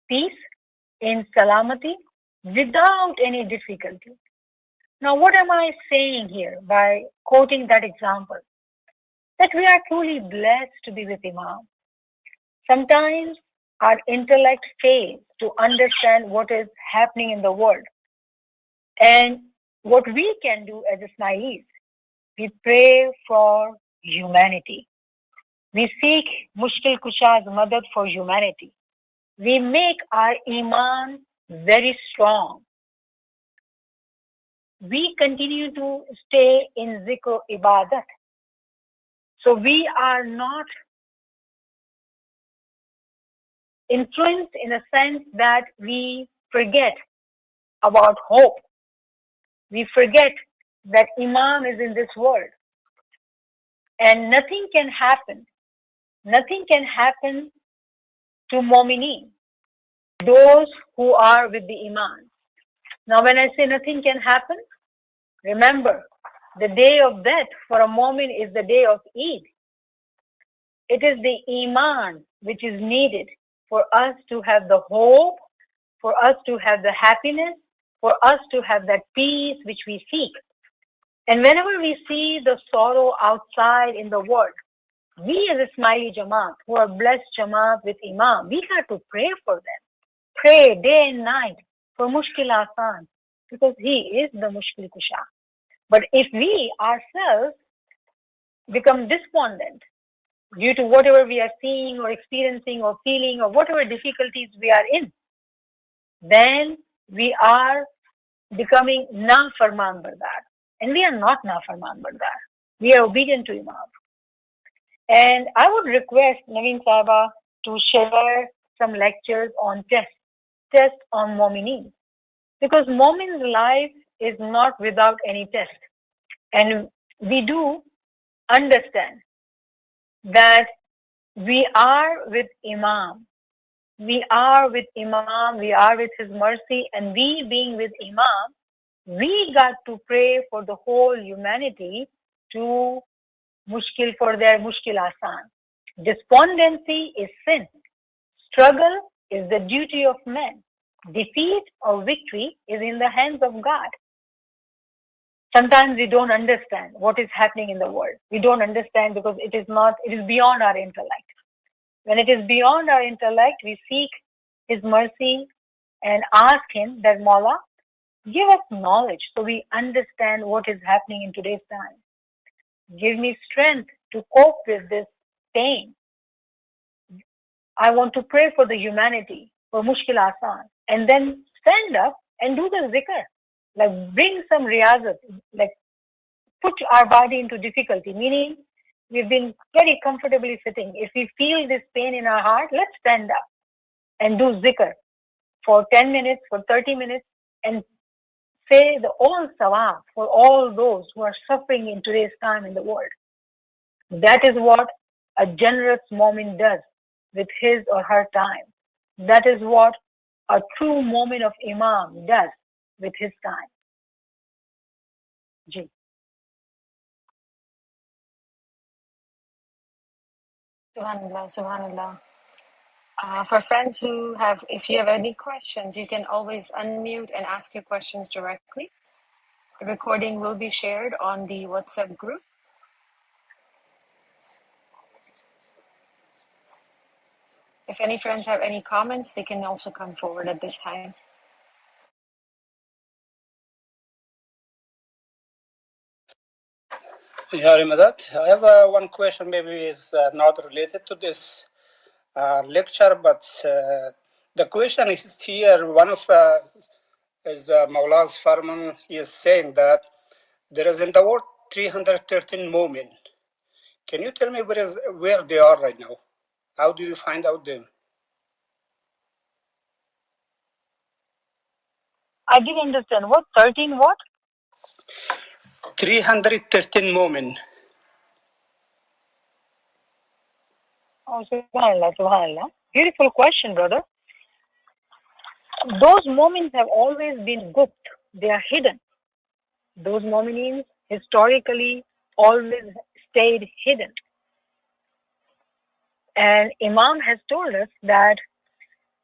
peace, in salamati, without any difficulty. Now what am I saying here by quoting that example? That we are truly blessed to be with Imam. Sometimes our intellect fails to understand what is happening in the world. And what we can do as Ismailis, we pray for humanity. We seek Mushkil Kusha's madad for humanity. We make our Iman very strong. We continue to stay in zikr ibadat. So we are not influenced in a sense that we forget about hope. We forget that Imam is in this world. And nothing can happen. Nothing can happen to Mu'mineen, those who are with the Iman. Now when I say nothing can happen, remember, the day of death for a Mu'min is the day of Eid. It is the Iman which is needed for us to have the hope, for us to have the happiness, for us to have that peace which we seek. And whenever we see the sorrow outside in the world, we as Ismaili Jamaat, who are blessed Jamaat with Imam, we have to pray for them. Pray day and night for Mushkil Asan, because he is the Mushkil Kusha. But if we ourselves become despondent due to whatever we are seeing or experiencing or feeling or whatever difficulties we are in, then we are becoming na-farman bardar. And we are not na-farman bardar. We are obedient to Imam. And I would request Naveen Sahaba to share some lectures on test on Mu'mineen. Because Mu'min's life is not without any test. And we do understand that we are with Imam. We are with Imam, we are with his mercy, and we being with Imam, we got to pray for the whole humanity to mushkil, for their mushkil asan. Despondency is sin. Struggle is the duty of men. Defeat or victory is in the hands of God. Sometimes we don't understand what is happening in the world. We don't understand because it is beyond our intellect. When it is beyond our intellect, we seek his mercy and ask him that, Mawla, give us knowledge so we understand what is happening in today's time. Give me strength to cope with this pain. I want to pray for the humanity, for Mushkil Asan, and then stand up and do the zikr. Like bring some riyazat, like put our body into difficulty, meaning we've been very comfortably sitting. If we feel this pain in our heart, let's stand up and do zikr for 10 minutes, for 30 minutes, and say the all sawab for all those who are suffering in today's time in the world. That is what a generous moment does with his or her time. That is what a true moment of Imam does with his time. Ji. Subhanallah, subhanallah. For friends who have, if you have any questions, you can always unmute and ask your questions directly. The recording will be shared on the WhatsApp group. If any friends have any comments, they can also come forward at this time. Yeah, Rimadat, I have one question, maybe is not related to this lecture, but the question is here, one of is Maula's Farman, he is saying that there is in the world 313 mu'min. Can you tell me where they are right now? How do you find out them? I didn't understand. What? 13 what? 313 mu'min. Oh, subhanallah, subhanallah. Beautiful question, brother. Those moments have always been gupt. They are hidden. Those moments historically always stayed hidden. And Imam has told us that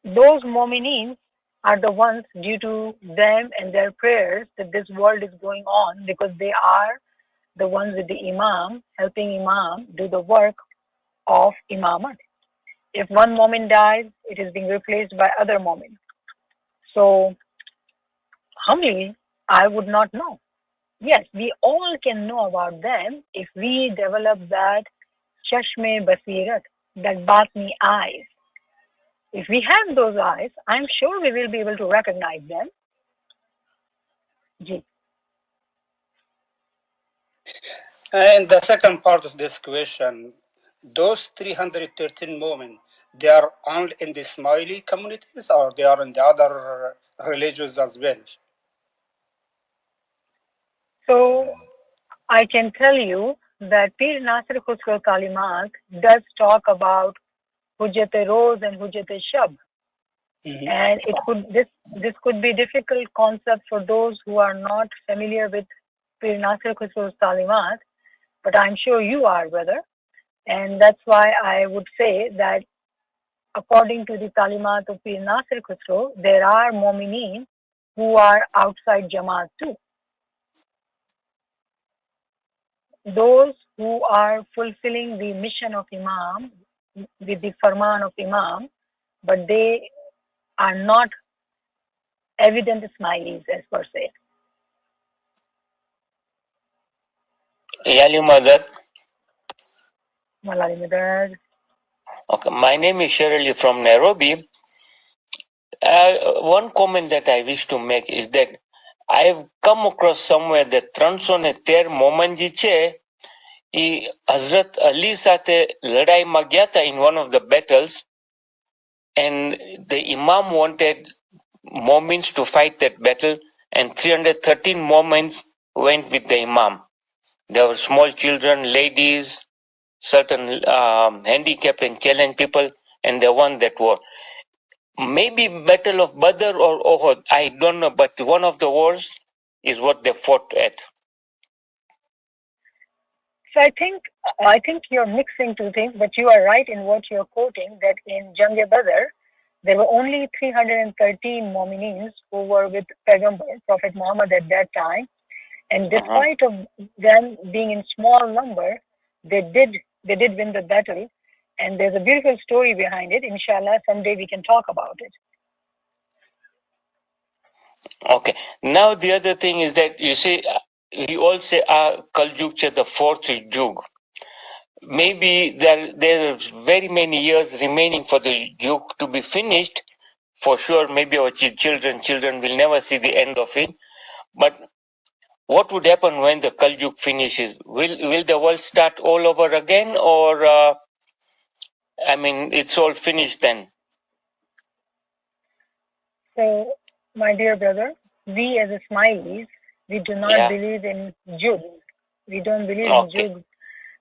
those mu'mineen are the ones, due to them and their prayers, that this world is going on, because they are the ones with the Imam, helping Imam do the work of Imamat. If one moment dies, it is being replaced by other moment. So, humbly, I would not know. Yes, we all can know about them if we develop that chashme basirat, that batni eyes. If we have those eyes, I'm sure we will be able to recognize them. Ji. And the second part of this question, those 313 women, they are only in the Ismaili communities or they are in the other religions as well? So I can tell you that Pir Nasir Khusro Kalimat does talk about Hujjat-e-Roz and Hujjat-e-Shab. Mm-hmm. And this could be difficult concept for those who are not familiar with Pir Nasir Khusro's Kalimat, but I'm sure you are, brother. And that's why I would say that according to the Kalimat of Pir Nasir Khusro, there are Mu'mineen who are outside Jamaat too. Those who are fulfilling the mission of Imam, with the Farman of Imam, but they are not evident Ismailis as per se. Yali Mother. Malali Madad. Okay, my name is Shirley from Nairobi. One comment that I wish to make is that I've come across somewhere that Transone Ter Momanji Che, Hazrat Ali Sate Ladai Magyata in one of the battles, and the Imam wanted Momins to fight that battle, and 313 Momins went with the Imam. There were small children, ladies, certain handicapped and challenged people, and the one that war. Maybe Battle of Badr or Uhud, I don't know, but one of the wars is what they fought at. So I think you're mixing two things, but you are right in what you're quoting, that in Jang-e-Badr, there were only 313 Mu'mineen who were with Paigambar, Prophet Muhammad at that time. And despite of them being in small number, they did win the battle. And there's a beautiful story behind it. Inshallah, someday we can talk about it. Okay. Now the other thing is that, you see, we all say Kaljug, the fourth Jug. Maybe there's very many years remaining for the Jug to be finished. For sure, maybe our children will never see the end of it. But what would happen when the Kaljug finishes? Will the world start all over again, or it's all finished then? So, my dear brother, we as Ismailis, we do not believe in Jug. We don't believe in Jug.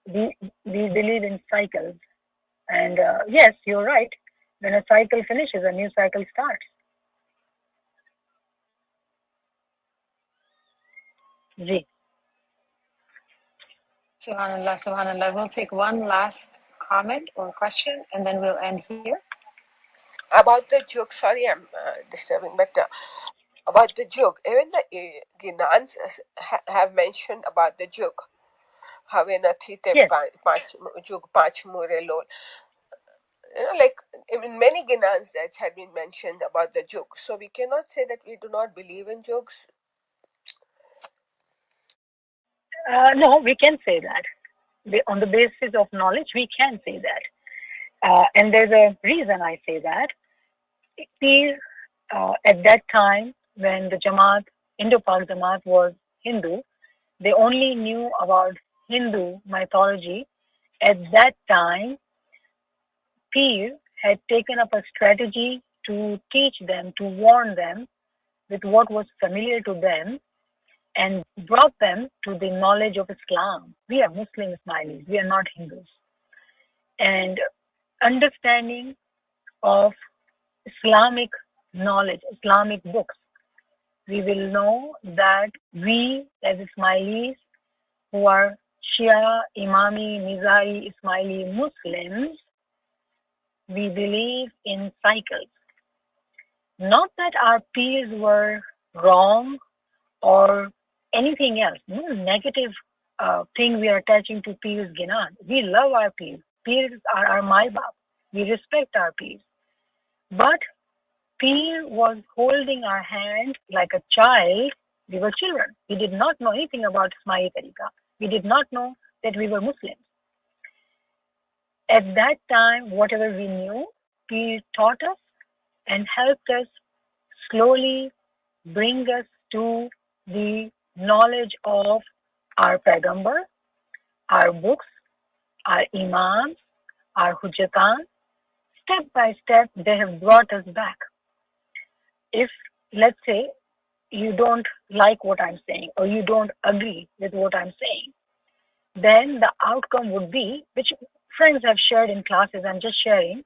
We believe in cycles. And yes, you're right. When a cycle finishes, a new cycle starts. Ji. Subhanallah, subhanallah. We'll take one last comment or question and then we'll end here. About the joke, sorry I'm disturbing, but about the joke, even the Ginans have mentioned about the joke. Yes. Like in many Ginans that had been mentioned about the joke. So we cannot say that we do not believe in jokes. No, we can say that. On the basis of knowledge, we can say that. And there's a reason I say that. At that time, when the Jamaat, Indo-Pak Jamaat was Hindu, they only knew about Hindu mythology. At that time, Peer had taken up a strategy to teach them, to warn them with what was familiar to them and brought them to the knowledge of Islam. We are Muslim Ismailis, we are not Hindus. And understanding of Islamic knowledge, Islamic books, we will know that we as Ismailis who are Shia, Imami, Nizari, Ismaili Muslims, we believe in cycles. Not that our peers were wrong or anything else. No negative thing we are attaching to peers Ginan. We love our peers. Peers are our Mai-Bap. We respect our peers. But peer was holding our hand like a child. We were children. We did not know anything about Ismaili Tariqa. We did not know that we were Muslims. At that time, whatever we knew, peer taught us and helped us slowly bring us to the knowledge of our Paigambar, our books, our Imams, our Hujjatan. Step by step, they have brought us back. If, let's say, you don't like what I'm saying or you don't agree with what I'm saying, then the outcome would be, which friends have shared in classes, I'm just sharing,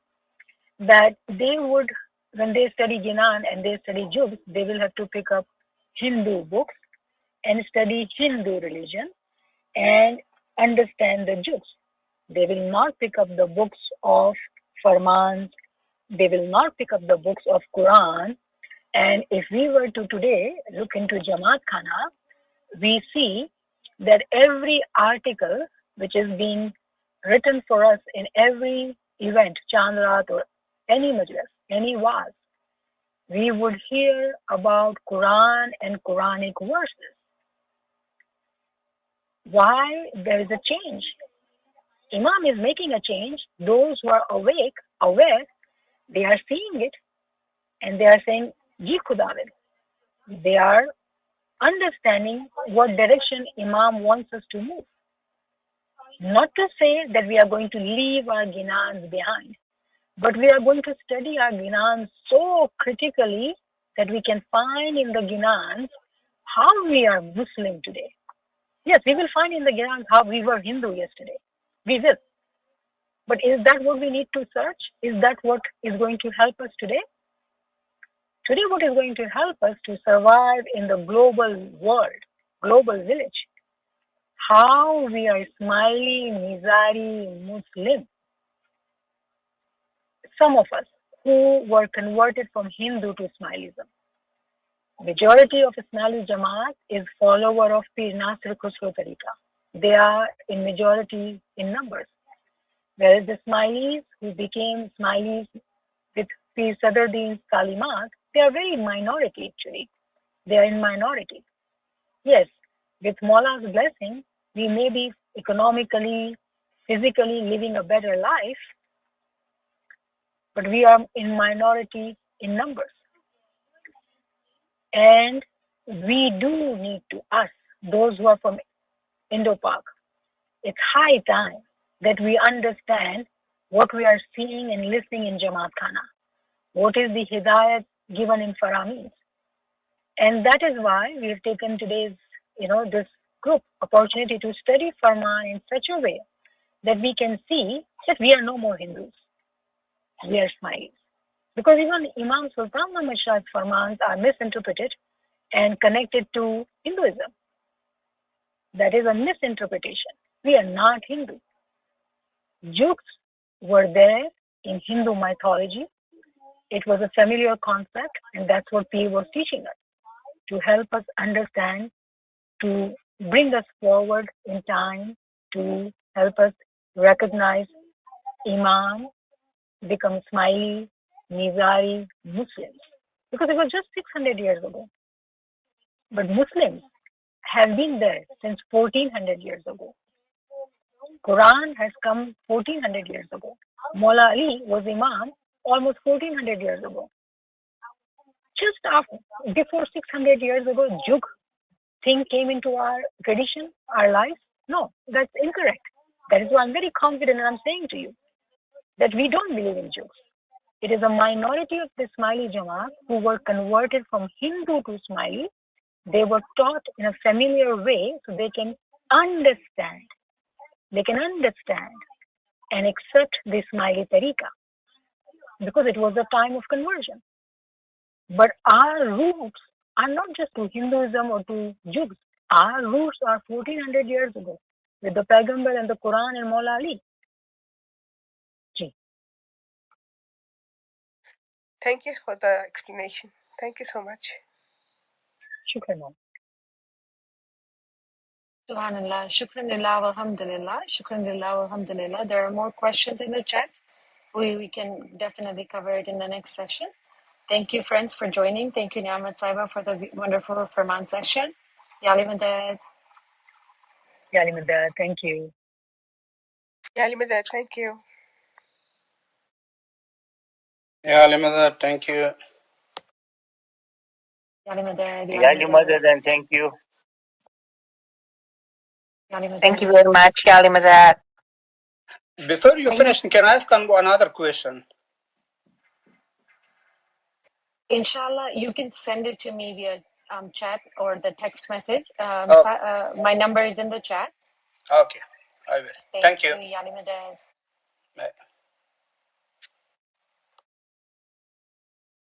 that they would, when they study Ginan and they study Jubs, they will have to pick up Hindu books and study Hindu religion and understand the Jubs. They will not pick up the books of Farman. They will not pick up the books of Quran. And if we were to today look into Jamaat Khana, we see that every article which is being written for us in every event, Chandrat or any majlis, any waz, we would hear about Quran and Quranic verses. Why? There is a change. Imam is making a change. Those who are awake, aware, they are seeing it and they are saying, Ji Khudawid. They are understanding what direction Imam wants us to move. Not to say that we are going to leave our Ginans behind, but we are going to study our Ginans so critically that we can find in the Ginans how we are Muslim today. Yes, we will find in the Ginans how we were Hindu yesterday. We will. But is that what we need to search? Is that what is going to help us today? Today, what is going to help us to survive in the global world, global village? How we are Ismaili, Nizari, Muslim. Some of us who were converted from Hindu to Ismailism. Majority of Ismaili Jamaat is follower of Pir Nasir Khusro Tariqa. They are in majority in numbers. Whereas the Ismailis who became Ismailis with Pir Sadruddin's Kalimat, they are very minority actually. They are in minority. Yes, with Maula's blessing, we may be economically, physically living a better life, but we are in minority in numbers. And we do need to, us, those who are from Indo-Pak. It's high time that we understand what we are seeing and listening in Jamaat Khana. What is the hidayat given in Farman? And that is why we have taken today's, this group opportunity to study Farman in such a way that we can see that we are no more Hindus. We are Ismailis. Because even Imam Sultan Muhammad Shah's Farmans are misinterpreted and connected to Hinduism. That is a misinterpretation. We are not Hindus. Jugs were there in Hindu mythology. It was a familiar concept, and that's what P was teaching us, to help us understand, to bring us forward in time, to help us recognize Imam, become Ismaili, Nizari, Muslims. Because it was just 600 years ago. But Muslims have been there since 1400 years ago. Quran has come 1400 years ago. Maula Ali was Imam almost 1400 years ago. Just after, before 600 years ago, Jug thing came into our tradition, our lives. No, that's incorrect. That is why I'm very confident and I'm saying to you that we don't believe in Jugs. It is a minority of the Ismaili Jamaat who were converted from Hindu to Ismaili. They were taught in a familiar way so they can understand. They can understand and accept the Ismaili Tariqa because it was a time of conversion. But our roots are not just to Hinduism or to Jugs. Our roots are 1400 years ago with the Paigambar and the Quran and Maula Ali. Ji. Thank you for the explanation. Thank you so much. Shukran. Subhanallah, shukran lillah, alhamdulillah, shukran lillah, alhamdulillah. There are more questions in the chat. We can definitely cover it in the next session. Thank you, friends, for joining. Thank you, Niamat Saiba, for the wonderful Farman session. Yali Madad. Yali Madad, thank you. Yali Madad, thank you. Yeah, Limada, thank you. Yali Madad. Yali Madad, and thank you. Thank you very much, Yali Madad. Before you finish, can I ask another question? Inshallah, you can send it to me via chat or the text message. My number is in the chat. Okay, I will. Thank you. Yali Madad. Bye.